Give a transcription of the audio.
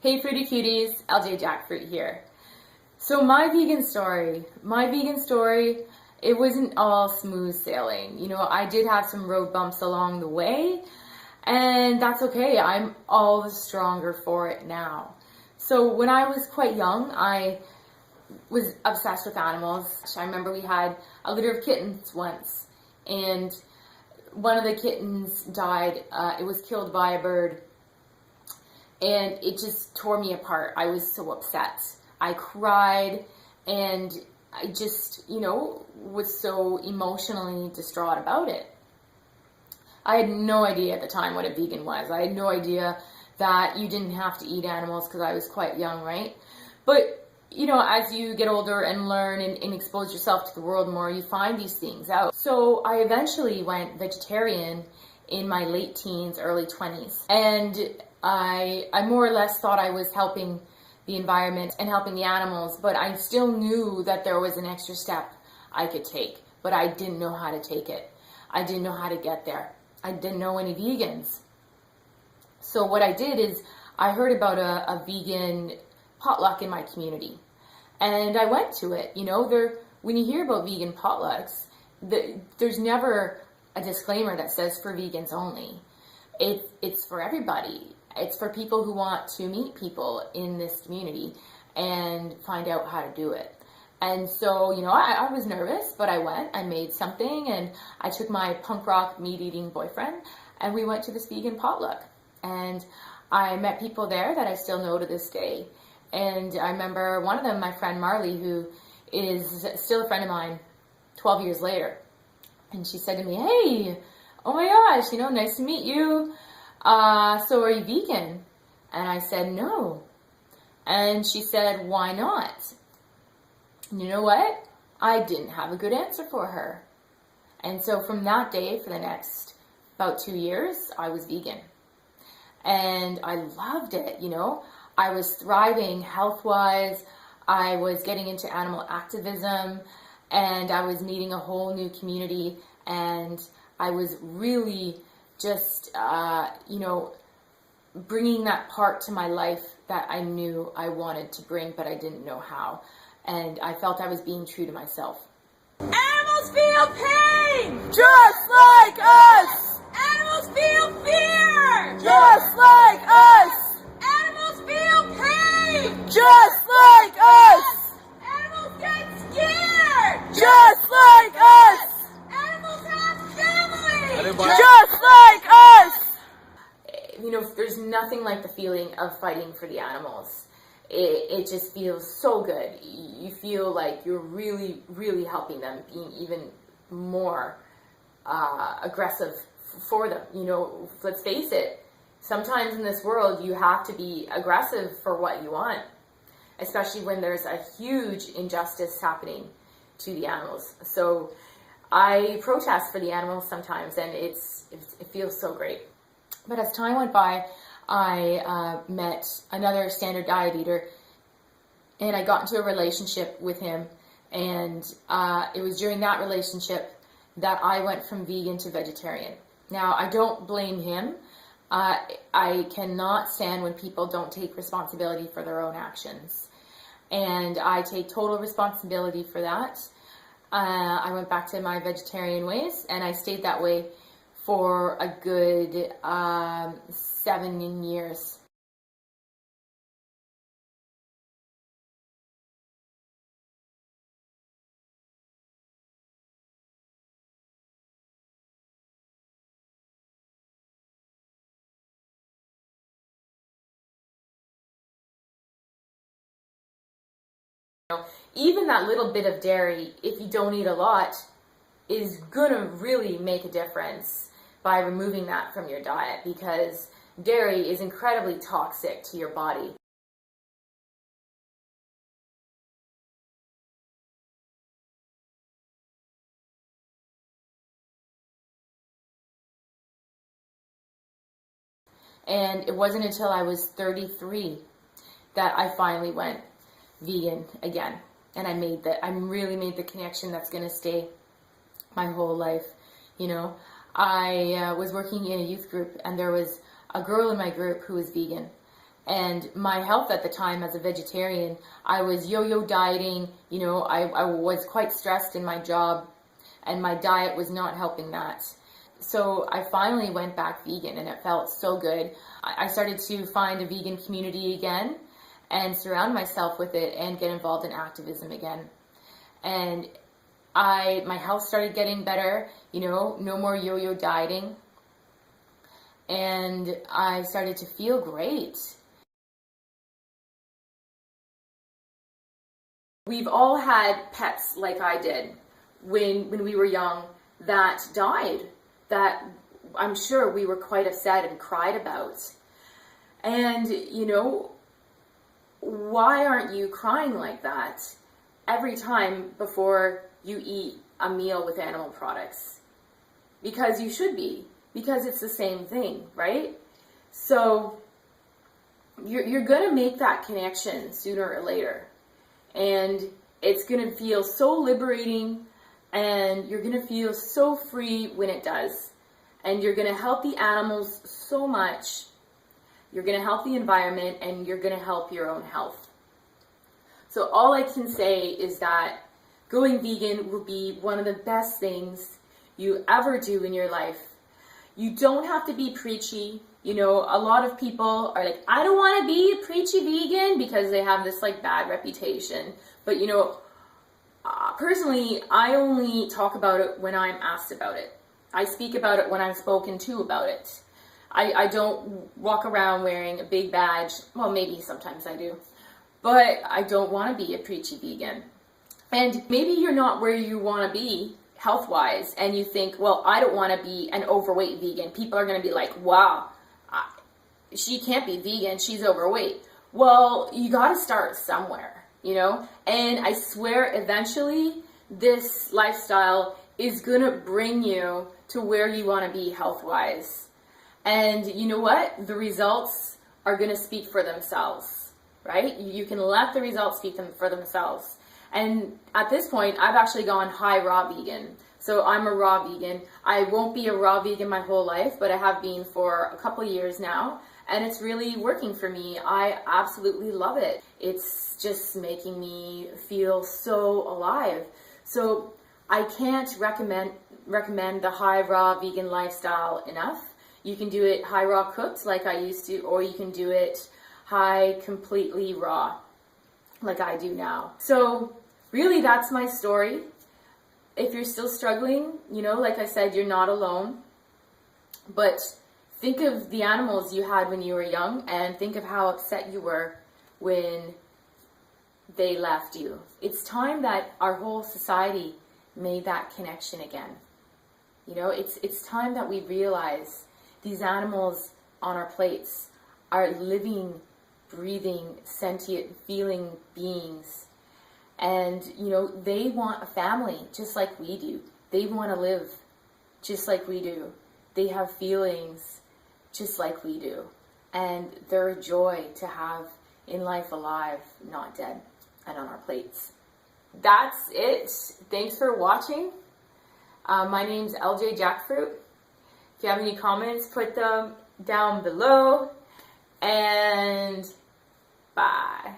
Hey Fruity Cuties, LJ Jackfruit here. So my vegan story, it wasn't all smooth sailing. You know, I did have some road bumps along the way, and that's okay. I'm all the stronger for it now. So when I was quite young, I was obsessed with animals. I remember we had a litter of kittens once, and one of the kittens died. It was killed by a bird. And it just tore me apart. I was so upset. I cried, and I just, was so emotionally distraught about it. I had no idea at the time what a vegan was. I had no idea that you didn't have to eat animals because I was quite young, right? But, as you get older and learn and expose yourself to the world more, you find these things out. So I eventually went vegetarian in my late teens, early 20s. And I more or less thought I was helping the environment and helping the animals, but I still knew that there was an extra step I could take, but I didn't know how to take it. I didn't know how to get there. I didn't know any vegans. So what I did is I heard about a vegan potluck in my community, and I went to it. When you hear about vegan potlucks, there's never a disclaimer that says for vegans only. It's for everybody. It's for people who want to meet people in this community and find out how to do it. And so, I was nervous, but I went, I made something, and I took my punk rock meat-eating boyfriend, and we went to this vegan potluck. And I met people there that I still know to this day. And I remember one of them, my friend Marley, who is still a friend of mine 12 years later. And she said to me, "Hey, oh my gosh, nice to meet you. So are you vegan?" And I said, "No." And she said, "Why not?" And you know what? I didn't have a good answer for her. And so from that day, for the next about 2 years, I was vegan. And I loved it, I was thriving health-wise. I was getting into animal activism, and I was meeting a whole new community, and I was really just, bringing that part to my life that I knew I wanted to bring, but I didn't know how. And I felt I was being true to myself. Animals feel pain! Just like us! Animals feel fear! Just like us! Animals feel pain! Just like us! Animals get scared! Just like us! Animals have families! Just like us! There's nothing like the feeling of fighting for the animals. It just feels so good. You feel like you're really, really helping them, being even more aggressive for them. Let's face it, sometimes in this world you have to be aggressive for what you want, especially when there's a huge injustice happening to the animals. So I protest for the animals sometimes, and it feels so great. But as time went by, I met another standard diet eater, and I got into a relationship with him, and it was during that relationship that I went from vegan to vegetarian. Now, I don't blame him. I cannot stand when people don't take responsibility for their own actions, and I take total responsibility for that. I went back to my vegetarian ways, and I stayed that way for a good 7 years. Even that little bit of dairy, if you don't eat a lot, is gonna really make a difference by removing that from your diet, because dairy is incredibly toxic to your body. And it wasn't until I was 33 that I finally went vegan again. And I really made the connection that's gonna stay my whole life. I was working in a youth group, and there was a girl in my group who was vegan, And my health at the time as a vegetarian, I was yo-yo dieting, you know, I was quite stressed in my job, and my diet was not helping that. So I finally went back vegan, and it felt so good. I started to find a vegan community again and surround myself with it and get involved in activism again. And my health started getting better, you know, no more yo-yo dieting. And I started to feel great. We've all had pets like I did when we were young that died, that I'm sure we were quite upset and cried about. And, you know, why aren't you crying like that every time before you eat a meal with animal products? Because you should be, because it's the same thing, right? So you're going to make that connection sooner or later. And it's going to feel so liberating, and you're going to feel so free when it does. And you're going to help the animals so much. You're going to help the environment, and you're going to help your own health. So all I can say is that going vegan will be one of the best things you ever do in your life. You don't have to be preachy. You know, a lot of people are like, I don't want to be a preachy vegan, because they have this like bad reputation. But you know, personally, I only talk about it when I'm asked about it. I speak about it when I'm spoken to about it. I don't walk around wearing a big badge. Well, maybe sometimes I do. But I don't want to be a preachy vegan. And maybe you're not where you want to be health-wise, and you think, well, I don't want to be an overweight vegan. People are going to be like, wow, she can't be vegan, she's overweight. Well, you got to start somewhere, you know? And I swear eventually this lifestyle is going to bring you to where you want to be health-wise. And you know what? The results are going to speak for themselves, right? You can let the results speak for themselves. And at this point, I've actually gone high raw vegan. So I'm a raw vegan. I won't be a raw vegan my whole life, but I have been for a couple of years now. And it's really working for me. I absolutely love it. It's just making me feel so alive. So I can't recommend the high raw vegan lifestyle enough. You can do it high raw cooked like I used to, or you can do it high completely raw like I do now. So really, that's my story. If you're still struggling, you know, like I said, you're not alone. But think of the animals you had when you were young, and think of how upset you were when they left you. It's time that our whole society made that connection again. You know, it's time that we realize these animals on our plates are living, breathing, sentient, feeling beings. And, you know, they want a family just like we do. They want to live just like we do. They have feelings just like we do. And they're a joy to have in life, alive, not dead, and on our plates. That's it. Thanks for watching. My name's LJ Jackfruit. If you have any comments, put them down below. And bye.